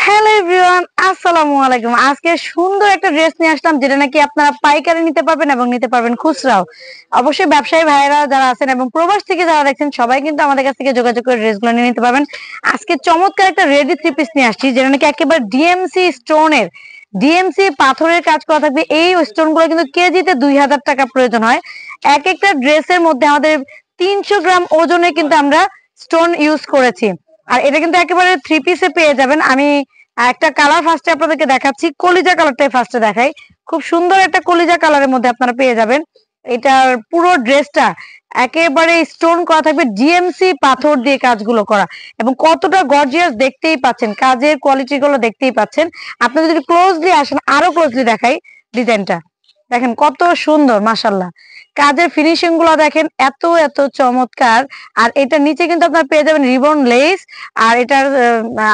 Hello everyone, আসসালামু আলাইকুম। আজকে সুন্দর একটা ড্রেস নিয়ে আসলাম, যেটা নাকি আপনারা পাইকারি নিতে পারবেন এবং নিতে পারবেন খুচরাও। অবশ্যই ব্যবসায়ী ভাইয়েরা যারা আছেন এবং প্রবাস থেকে যারা দেখছেন সবাই কিন্তু আমাদের কাছ থেকে যোগাযোগ করে ড্রেসগুলো নিয়ে নিতে পারবেন। আজকে চমৎকার একটা রেডি থ্রি পিস নিয়ে আসছি, যেটা নাকি একেবারে ডিএমসি স্টোনের, ডিএমসি পাথরের কাজ করা থাকবে। এই স্টোন গুলো কিন্তু কেজিতে 2000 টাকা প্রয়োজন হয়। এক একটা ড্রেসের মধ্যে আমাদের 300 গ্রাম ওজনে কিন্তু আমরা স্টোন ইউজ করেছি। আর এটা কিন্তু একেবারে থ্রি পিসে পেয়ে যাবেন। আমি একটা কালার ফার্স্টে আপনাদেরকে দেখাচ্ছি, কলিজা কালারটাই ফার্স্টে দেখাই। খুব সুন্দর একটা কলিজা কালারের মধ্যে আপনারা পেয়ে যাবেন। এটার পুরো ড্রেসটা একেবারে স্টোন করা থাকবে, জিএমসি পাথর দিয়ে কাজগুলো করা, এবং কতটা গর্জিয়াস দেখতেই পাচ্ছেন, কাজের কোয়ালিটি গুলো দেখতেই পাচ্ছেন। আপনারা যদি ক্লোজলি আসেন, আরো ক্লোজলি দেখাই ডিজাইনটা, দেখেন কত সুন্দর, মাশাল্লাহ। কাজের ফিনিশিং গুলো দেখেন, এত এত চমৎকার। আর এটা নিচে কিন্তু আপনার পেয়ে যাবেন রিবন লেস। আর এটার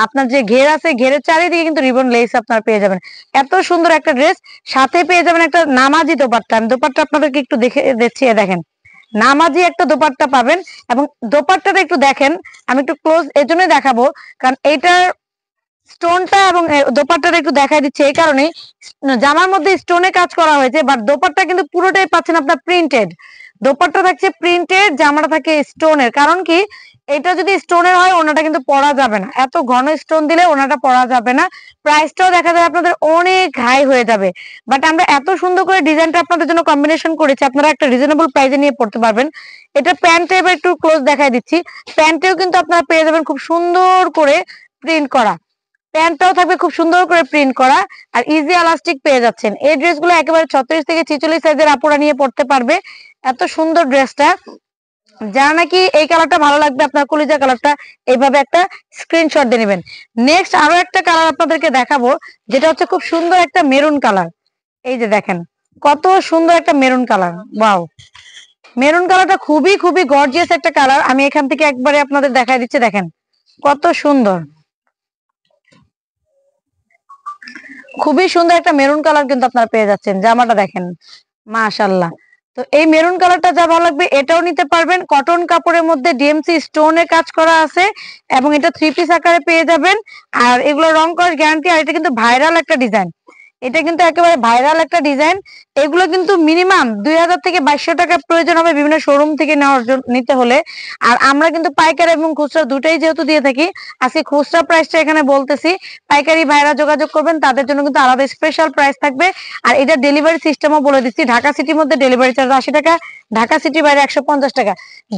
আপনার যে ঘের আছে, ঘেরের চারিদিকে কিন্তু রিবন লেস আপনার পেয়ে যাবেন। এত সুন্দর একটা ড্রেস, সাথে পেয়ে যাবেন একটা নামাজি দোপাট্টা। আমি দোপাট্টা আপনাদেরকে একটু দেখে দিচ্ছি, দেখেন নামাজি একটা দোপাট্টা পাবেন। এবং দোপাট্টাটা একটু দেখেন, আমি একটু ক্লোজ এর জন্যই দেখাবো, কারণ এইটার স্টোনটা এবং দোপাট্টাটা একটু দেখাই দিচ্ছে এই কারণে, জামার মধ্যে স্টোনে কাজ করা হয়েছে, বাট দোপাট্টা কিন্তু পুরোটাই পাচ্ছেন আপনার প্রিন্টেড। দোপাট্টা থাকছে প্রিন্টেড, জামাটা থাকে স্টোনের। কারণ কি, এটা যদি স্টোনের হয় ওনাটা কিন্তু পরা যাবে না, এত ঘন স্টোন দিলে ওনাটা পরা যাবে না। প্রাইসটাও দেখা যায় আপনাদের অনেক হাই হয়ে যাবে। বাট আমরা এত সুন্দর করে ডিজাইনটা আপনাদের জন্য কম্বিনেশন করেছি, আপনারা একটা রিজনেবল প্রাইসে নিয়ে পড়তে পারবেন। এটা প্যান্টে এবার একটু ক্লোজ দেখাই দিচ্ছি। প্যান্টেও কিন্তু আপনারা পেয়ে যাবেন খুব সুন্দর করে প্রিন্ট করা। প্যান্টটাও থাকবে খুব সুন্দর করে প্রিন্ট করা, আর ইজি এলাস্টিক পেয়ে যাচ্ছেন। এই ড্রেসগুলো একেবারে 36 থেকে 46 সাইজের আপুরা নিয়ে পড়তে পারবে। এত সুন্দর ড্রেসটা, যারা নাকি এই কালারটা ভালো লাগবে, আপনার কলিজা কালারটা, এইভাবে একটা স্ক্রিনশট দিয়ে নেবেন। নেক্সট আরো একটা কালার আপনাদেরকে দেখাবো, যেটা হচ্ছে খুব সুন্দর একটা মেরুন কালার। এই যে দেখেন কত সুন্দর একটা মেরুন কালার, ওয়াও। মেরুন কালারটা খুবই খুবই গর্জিয়াস একটা কালার। আমি এখান থেকে একবারে আপনাদের দেখাই দিচ্ছি, দেখেন কত সুন্দর, খুবই সুন্দর একটা মেরুন কালার কিন্তু আপনারা পেয়ে যাচ্ছেন। জামাটা দেখেন, মাশাল্লাহ। তো এই মেরুন কালারটা যা ভালো লাগবে এটাও নিতে পারবেন। কটন কাপড়ের মধ্যে ডিএমসি স্টোনের কাজ করা আছে, এবং এটা থ্রি পিস আকারে পেয়ে যাবেন। আর এগুলো রং করার গ্যারান্টি। আর এটা কিন্তু ভাইরাল একটা ডিজাইন, এটা কিন্তু একেবারে ভাইরাল একটা ডিজাইন। এগুলো কিন্তু মিনিমাম 2000 থেকে 2200 টাকা প্রয়োজন হবে বিভিন্ন শোরুম থেকে নেওয়ার জন্য, নিতে হলে। আর আমরা কিন্তু পাইকারি এবং খুচরা দুটাই যেহেতু দিয়ে থাকি, আজকে খুচরা প্রাইসটা এখানে বলতেছি। পাইকারি ভাইরা যোগাযোগ করবেন, তাদের জন্য কিন্তু আলাদা স্পেশাল প্রাইস থাকবে। আর এটা ডেলিভারি সিস্টেমও বলে দিচ্ছি, ঢাকা সিটির মধ্যে ডেলিভারি চার্জ 80 টাকা, ঢাকা সিটির বাইরে 150 টাকা।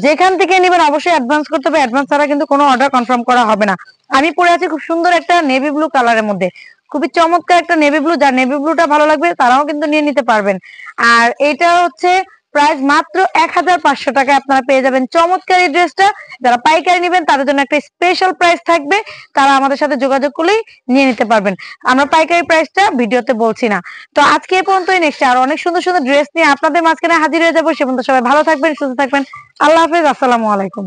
যেখান থেকে নেবেন অবশ্যই অ্যাডভান্স করতে হবে, অ্যাডভান্স ছাড়া কিন্তু কোনো অর্ডার কনফার্ম করা হবে না। আমি পরে আছি খুব সুন্দর একটা নেভি ব্লু কালারের মধ্যে, খুবই চমৎকার একটা নেভি ব্লু। যার নেভি ব্লুটা ভালো লাগবে তারাও কিন্তু নিয়ে নিতে পারবেন। আর এটা হচ্ছে প্রাইস মাত্র 1500 টাকায় আপনারা পেয়ে যাবেন চমৎকার এই ড্রেসটা। যারা পাইকারি নেবেন তাদের জন্য একটা স্পেশাল প্রাইস থাকবে, তারা আমাদের সাথে যোগাযোগ করলেই নিয়ে নিতে পারবেন। আমরা পাইকারি প্রাইসটা ভিডিওতে বলছি না। তো আজকে এই পর্যন্তই, নেক্সট আর অনেক সুন্দর সুন্দর ড্রেস নিয়ে আপনাদের মাঝখানে হাজির হয়ে যাবো। সে পর্যন্ত সবাই ভালো থাকবেন, সুস্থ থাকবেন। আল্লাহ হাফেজ, আসসালামু আলাইকুম।